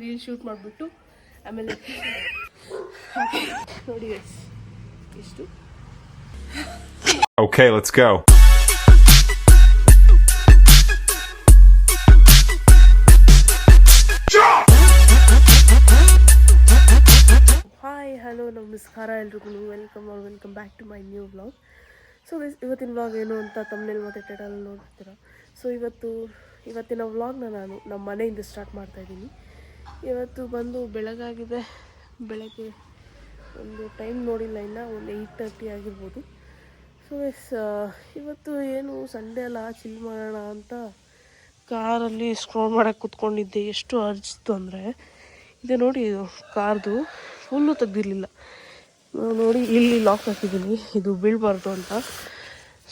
Reel shoot ಮಾಡಿಬಿಟ್ಟು ಆಮೇಲೆ ನೋಡಿ ಇಷ್ಟು. Okay, let's go. Hi hello ನಮಸ್ಕಾರ ಎಲ್ರಿಗೂ, welcome back to my new vlog. So ಇವತ್ತಿನ ವ್ಲಾಗ್ ಏನು ಅಂತ ತಮ್ಮನೇಲಿ ಮತ್ತು ಟೈಟಲ್ ನೋಡ್ತೀರಾ. ಸೊ ಇವತ್ತಿನ ವ್ಲಾಗ್ನ ನಾನು ನಮ್ಮ ಮನೆಯಿಂದ ಸ್ಟಾರ್ಟ್ ಮಾಡ್ತಾಯಿದ್ದೀನಿ. ಇವತ್ತು ಬಂದು ಬೆಳಗಾಗಿದೆ, ಬೆಳಗ್ಗೆ ಒಂದು ಟೈಮ್ ನೋಡಿಲ್ಲ, ಇನ್ನು ಒಂದು 8:30 ಆಗಿರ್ಬೋದು. ಸೊ ಇವತ್ತು ಏನು ಸಂಡೇ ಅಲ್ಲ, ಚಿಲ್ ಮಾಡೋಣ ಅಂತ ಕಾರಲ್ಲಿ ಸ್ಕ್ರೋಲ್ ಮಾಡೋಕ್ಕೆ ಕೂತ್ಕೊಂಡಿದ್ದೆ. ಎಷ್ಟು ಅರ್ಜಿತ್ತು ಅಂದರೆ ಇದೆ ನೋಡಿ, ಇದು ಕಾರ್ದು ಫುಲ್ಲು ತೆಗ್ದಿರಲಿಲ್ಲ ನೋಡಿ. ಇಲ್ಲಿ ಲಾಕ್ ಹಾಕಿದ್ದೀನಿ, ಇದು ಬೀಳಬಾರ್ದು ಅಂತ.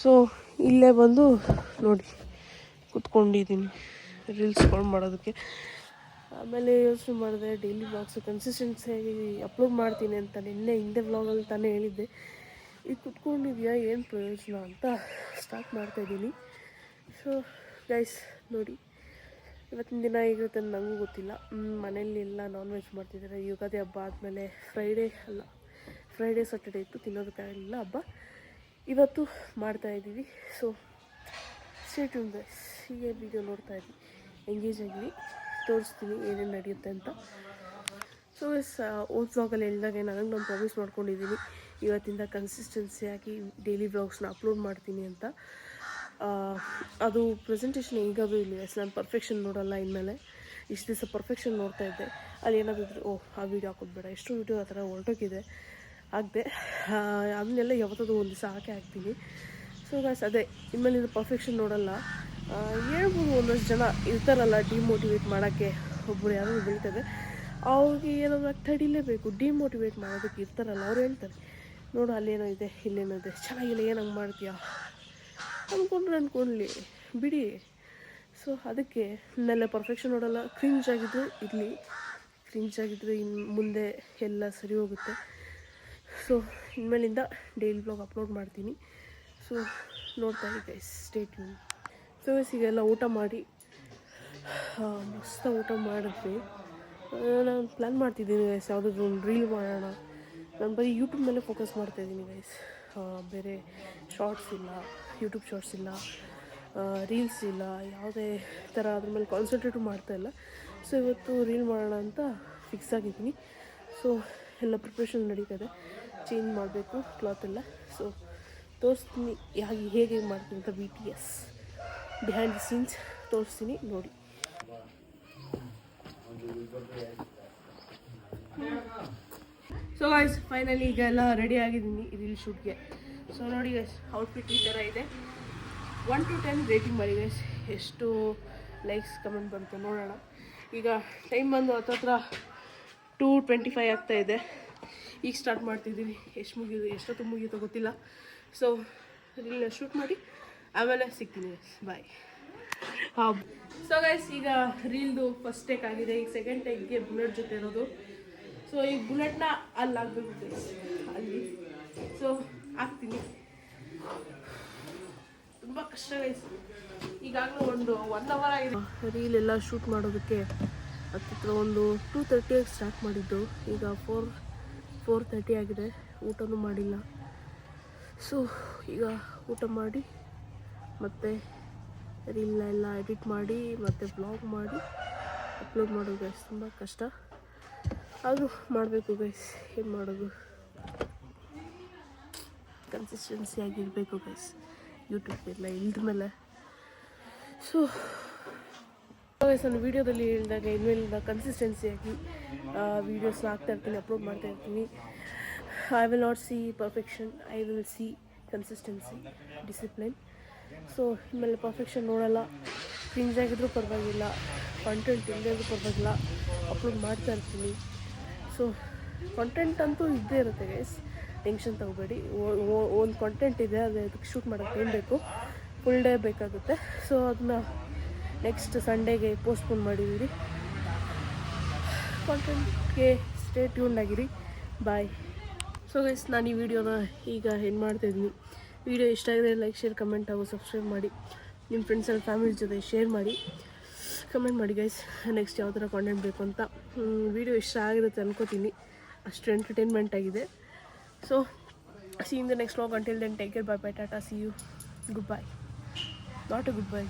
ಸೊ ಇಲ್ಲೇ ಬಂದು ನೋಡಿ ಕೂತ್ಕೊಂಡಿದ್ದೀನಿ ರೀಲ್ಸ್ ಕಾಲ್ ಮಾಡೋದಕ್ಕೆ. ಆಮೇಲೆ ಯೋಚನೆ ಮಾಡಿದೆ, ಡೈಲಿ ವ್ಲಾಗ್ಸು ಕನ್ಸಿಸ್ಟೆನ್ಸಿಯಾಗಿ ಅಪ್ಲೋಡ್ ಮಾಡ್ತೀನಿ ಅಂತ ನಿನ್ನೆ ಹಿಂದೆ ವ್ಲಾಗಲ್ಲಿ ತಾನೇ ಹೇಳಿದ್ದೆ. ಈಗ ಕುತ್ಕೊಂಡಿದ್ಯಾ ಏನು ಪ್ರಯೋಜನ ಅಂತ ಸ್ಟಾರ್ಟ್ ಮಾಡ್ತಾಯಿದ್ದೀನಿ. ಸೊ ಗೈಸ್ ನೋಡಿ, ಇವತ್ತಿನ ದಿನ ಹೇಗಿರುತ್ತೆ ಅಂತ ನನಗೂ ಗೊತ್ತಿಲ್ಲ. ಮನೇಲಿ ಎಲ್ಲ ನಾನ್ ವೆಜ್ ಮಾಡ್ತಿದ್ದಾರೆ. ಯುಗಾದಿ ಹಬ್ಬ ಆದಮೇಲೆ ಫ್ರೈಡೇ ಸ್ಯಾಟರ್ಡೇ ಇತ್ತು, ತಿನ್ನೋದಕ್ಕಾಗಲಿಲ್ಲ ಹಬ್ಬ. ಇವತ್ತು ಮಾಡ್ತಾಯಿದ್ದೀವಿ. ಸೊ ಸ್ಟೇ ಟ್ಯೂನ್ ಗೈಸ್, ಹೀಗೆ ವೀಡಿಯೋ ನೋಡ್ತಾಯಿದ್ವಿ, ಎಂಗೇಜ್ ಆಗಿವಿ, ತೋರಿಸ್ತೀನಿ ಏನೇನು ನಡೆಯುತ್ತೆ ಅಂತ. ಸೊ ಓಲ್ಡ್ ವ್ಲಾಗಲ್ಲಿ ಹೇಳಿದಾಗೆ ನನಗೆ ನಾನು ಪ್ರಾಮಿಸ್ ಮಾಡ್ಕೊಂಡಿದ್ದೀನಿ, ಇವತ್ತಿಂದ ಕನ್ಸಿಸ್ಟೆನ್ಸಿಯಾಗಿ ಡೈಲಿ ವ್ಲಾಗ್ಸ್ನ ಅಪ್ಲೋಡ್ ಮಾಡ್ತೀನಿ ಅಂತ. ಅದು ಪ್ರೆಸೆಂಟೇಷನ್ ಹೇಗಾದರೂ ಇಲ್ಲಿ ನಾನು ಪರ್ಫೆಕ್ಷನ್ ನೋಡೋಲ್ಲ. ಇನ್ಮೇಲೆ ಇಷ್ಟು ದಿವಸ ಪರ್ಫೆಕ್ಷನ್ ನೋಡ್ತಾ ಇದ್ದೆ, ಅಲ್ಲಿ ಏನಾದರೂ ಆ ವೀಡಿಯೋ ಹಾಕೋದ್ಬೇಡ, ಎಷ್ಟು ವೀಡಿಯೋ ಆ ಥರ ಹೊರಟೋಗಿದೆ ಆಗದೆ, ಅದನ್ನೆಲ್ಲ ಯಾವತ್ತದು ಒಂದು ದಿವಸ ಹಾಕ್ತೀನಿ. ಸೊ ಗಾಯ್ಸ್ ಅದೇ, ಇನ್ಮೇಲಿಂದ ಪರ್ಫೆಕ್ಷನ್ ನೋಡೋಲ್ಲ. ಹೇಳ್ಬೋದು, ಒಂದಷ್ಟು ಜನ ಇರ್ತಾರಲ್ಲ ಡಿಮೋಟಿವೇಟ್ ಮಾಡೋಕ್ಕೆ, ಒಬ್ಬರು ಯಾರೋ ಬೀಳ್ತಾರೆ, ಅವ್ರಿಗೆ ಏನಾದ್ರು ತಡಿಲೇಬೇಕು. ಡಿಮೋಟಿವೇಟ್ ಮಾಡೋದಕ್ಕೆ ಇರ್ತಾರಲ್ಲ, ಅವ್ರು ಹೇಳ್ತಾರೆ ನೋಡು ಅಲ್ಲೇನೋ ಇದೆ, ಇಲ್ಲೇನೋ ಇದೆ, ಚೆನ್ನಾಗಿಲ್ಲ, ಏನು ಹಂಗೆ ಮಾಡ್ತೀಯಾ ಅಂದ್ಕೊಂಡ್ಲಿ ಬಿಡಿ. ಸೊ ಅದಕ್ಕೆ ಇನ್ನೆಲ್ಲ ಪರ್ಫೆಕ್ಷನ್ ನೋಡೋಲ್ಲ. ಕ್ರಿಂಜ್ ಆಗಿದ್ರು ಇರಲಿ, ಕ್ರಿಂಜ್ ಆಗಿದ್ರೆ ಇನ್ನು ಮುಂದೆ ಎಲ್ಲ ಸರಿ ಹೋಗುತ್ತೆ. ಸೊ ಇನ್ಮೇಲಿಂದ ಡೈಲಿ ಬ್ಲಾಗ್ ಅಪ್ಲೋಡ್ ಮಾಡ್ತೀನಿ. ಸೊ ನೋಡ್ತಾ ಇದ್ದೆ ಗೈಸ್, ಸ್ಟೇ ಟ್ಯೂನ್. ಸೊ ಈಗೆಲ್ಲ ಊಟ ಮಾಡಿ ಮಸ್ತ ಊಟ ಮಾಡಿದ್ವಿ. ನಾನು ಪ್ಲ್ಯಾನ್ ಮಾಡ್ತಿದ್ದೀನಿ ಗೈಸ್, ಯಾವುದಾದ್ರು ಒಂದು ರೀಲ್ ಮಾಡೋಣ. ನಾನು ಬರೀ ಯೂಟ್ಯೂಬ್ ಮೇಲೆ ಫೋಕಸ್ ಮಾಡ್ತಾಯಿದ್ದೀನಿ ಗೈಸ್, ಬೇರೆ ಶಾರ್ಟ್ಸ್ ಇಲ್ಲ, ಯೂಟ್ಯೂಬ್ ಶಾರ್ಟ್ಸ್ ಇಲ್ಲ, ರೀಲ್ಸ್ ಇಲ್ಲ, ಯಾವುದೇ ಥರ ಅದ್ರ ಮೇಲೆ ಕಾನ್ಸಂಟ್ರೇಟು ಮಾಡ್ತಾಯಿಲ್ಲ. ಸೊ ಇವತ್ತು ರೀಲ್ ಮಾಡೋಣ ಅಂತ ಫಿಕ್ಸ್ ಆಗಿದ್ದೀನಿ. ಸೊ ಎಲ್ಲ ಪ್ರಿಪ್ರೇಷನ್ ನಡೀತದೆ, ಚೇಂಜ್ ಮಾಡಬೇಕು ಕ್ಲಾತ್ ಎಲ್ಲ. ಸೊ ತೋರಿಸ್ತೀನಿ ಹೇಗೆ ಮಾಡ್ತೀನಿ ಅಂತ, BTS ಬಿಹೈಂಡ್ ದಿ ಸೀನ್ಸ್ ತೋರಿಸ್ತೀನಿ ನೋಡಿ. ಸೊ ಗೈಸ್ ಫೈನಲಿ ಈಗ ಎಲ್ಲ ರೆಡಿ ಆಗಿದ್ದೀನಿ ರೀಲ್ ಶೂಟ್ಗೆ. ಸೊ ನೋಡಿ ಗೈಸ್, ಔಟ್ಫಿಟ್ ಈ ಥರ ಇದೆ. 1 to 10 ರೇಟಿಂಗ್ ಮಾಡಿ ಗೈಸ್, ಎಷ್ಟು ಲೈಕ್ಸ್ ಕಮೆಂಟ್ ಬಂತು ನೋಡೋಣ. ಈಗ ಟೈಮ್ ಬಂದು ಹತ್ತತ್ರ 2:25 ಆಗ್ತಾಯಿದೆ. ಈಗ ಸ್ಟಾರ್ಟ್ ಮಾಡ್ತಿದ್ದೀನಿ. ಎಷ್ಟೊತ್ತು ಮುಗಿಯುತ್ತೋ ಗೊತ್ತಿಲ್ಲ. ಸೊ ರೀಲ್ನ ಶೂಟ್ ಮಾಡಿ ಆಮೇಲೆ ಸಿಗ್ತೀನಿ ಗೈಸ್, ಬಾಯ್. ಸೊ ಗೈಸ್ ಈಗ ರೀಲ್ದು ಫಸ್ಟ್ ಟೇಕ್ ಆಗಿದೆ, ಈಗ ಸೆಕೆಂಡ್ ಟೇಕ್ಗೆ ಬುಲೆಟ್ ಜೊತೆ ಇರೋದು. ಸೊ ಈ ಬುಲೆಟ್ನ ಅಲ್ಲಿ ಹಾಕ್ಬೇಕು ಗೈಸ್, ಅಲ್ಲಿ. ಸೊ ಹಾಕ್ತೀನಿ, ತುಂಬ ಕಷ್ಟ ಗೈಸ್. ಈಗಾಗಲೂ ಒಂದು 1 hour ಆಗಿದೆ ರೀಲ್ ಎಲ್ಲ ಶೂಟ್ ಮಾಡೋದಕ್ಕೆ. ಹತ್ತಿರ ಒಂದು 2:30 ಸ್ಟಾರ್ಟ್ ಮಾಡಿದ್ದು, ಈಗ 4:30 ಆಗಿದೆ. ಊಟನೂ ಮಾಡಿಲ್ಲ. ಸೊ ಈಗ ಊಟ ಮಾಡಿ ಮತ್ತು ರೀಲ್ನೆಲ್ಲ ಎಡಿಟ್ ಮಾಡಿ ಮತ್ತು ಬ್ಲಾಗ್ ಮಾಡಿ ಅಪ್ಲೋಡ್ ಮಾಡೋದು ಗೈಸ್, ತುಂಬ ಕಷ್ಟ. ಆದರೂ ಮಾಡಬೇಕು ಗೈಸ್, ಏನು ಮಾಡೋದು, ಕನ್ಸಿಸ್ಟೆನ್ಸಿ ಆಗಿರಬೇಕು ಗೈಸ್. ಯೂಟ್ಯೂಬೆಲ್ಲ ಇಲ್ದ ಮೇಲೆ. ಸೊ ಗೈಸ್ ನಾನು ವೀಡಿಯೋದಲ್ಲಿ ಹೇಳಿದಾಗ ಇನ್ಮೇಲಿಂದ ಕನ್ಸಿಸ್ಟೆನ್ಸಿಯಾಗಿ ವೀಡಿಯೋಸ್ನ ಹಾಕ್ತಾಯಿರ್ತೀನಿ, ಅಪ್ಲೋಡ್ ಮಾಡ್ತಾಯಿರ್ತೀನಿ. I will not C perfection, I will see consistency, discipline. So ಇನ್ಮೇಲೆ ಪರ್ಫೆಕ್ಷನ್ ನೋಡೋಲ್ಲ. ಕ್ರಿಂಜ್ ಆಗಿದ್ರೂ ಪರವಾಗಿಲ್ಲ, ಕಾಂಟೆಂಟ್ ಇಲ್ಲದೇ ಇದ್ರೂ ಪರವಾಗಿಲ್ಲ, ಅಪ್ಲೋಡ್ ಮಾಡ್ತಾ ಇರ್ತೀನಿ. ಸೊ ಕಾಂಟೆಂಟ್ ಅಂತೂ ಇದ್ದೇ ಇರುತ್ತೆ ಗೈಸ್, ಟೆನ್ಷನ್ ತಗೋಬೇಡಿ. ಒಂದು ಕಾಂಟೆಂಟ್ ಇದೆ, ಅದಕ್ಕೆ ಶೂಟ್ ಮಾಡೋಕ್ಕೆ ಏನು ಬೇಕು, ಫುಲ್ ಡೇ ಬೇಕಾಗುತ್ತೆ. ಸೊ ಅದನ್ನ ನೆಕ್ಸ್ಟ್ ಸಂಡೇಗೆ ಪೋಸ್ಟ್ಪೋನ್ ಮಾಡಿದ್ದೀರಿ. ಕಾಂಟೆಂಟ್ಗೆ ಸ್ಟೇ ಟ್ಯೂನ್ ಆಗಿರಿ, ಬಾಯ್. ಸೊ ಗೈಸ್ ನಾನು ಈ ವಿಡಿಯೋನ ಈಗ ಏನು ಮಾಡ್ತಾಯಿದ್ದೀನಿ. ವಿಡಿಯೋ ಇಷ್ಟ ಆಗಿದೆ ಲೈಕ್, ಶೇರ್, ಕಮೆಂಟ್ ಹಾಗೂ ಸಬ್ಸ್ಕ್ರೈಬ್ ಮಾಡಿ. ನಿಮ್ಮ ಫ್ರೆಂಡ್ಸ್ ಆ್ಯಂಡ್ ಫ್ಯಾಮಿಲಿ ಜೊತೆ ಶೇರ್ ಮಾಡಿ. ಕಮೆಂಟ್ ಮಾಡಿ ಗೈಸ್, ನೆಕ್ಸ್ಟ್ ಯಾವ ಥರ ಕಾಂಟೆಂಟ್ ಬೇಕು ಅಂತ. ವಿಡಿಯೋ ಇಷ್ಟ ಆಗಿರುತ್ತೆ ಅನ್ಕೋತೀನಿ, ಅಷ್ಟು ಎಂಟರ್ಟೈನ್ಮೆಂಟ್ ಆಗಿದೆ. So see in the next vlog. Until then take care, bye bye, tata, see you, good bye. Not a good by.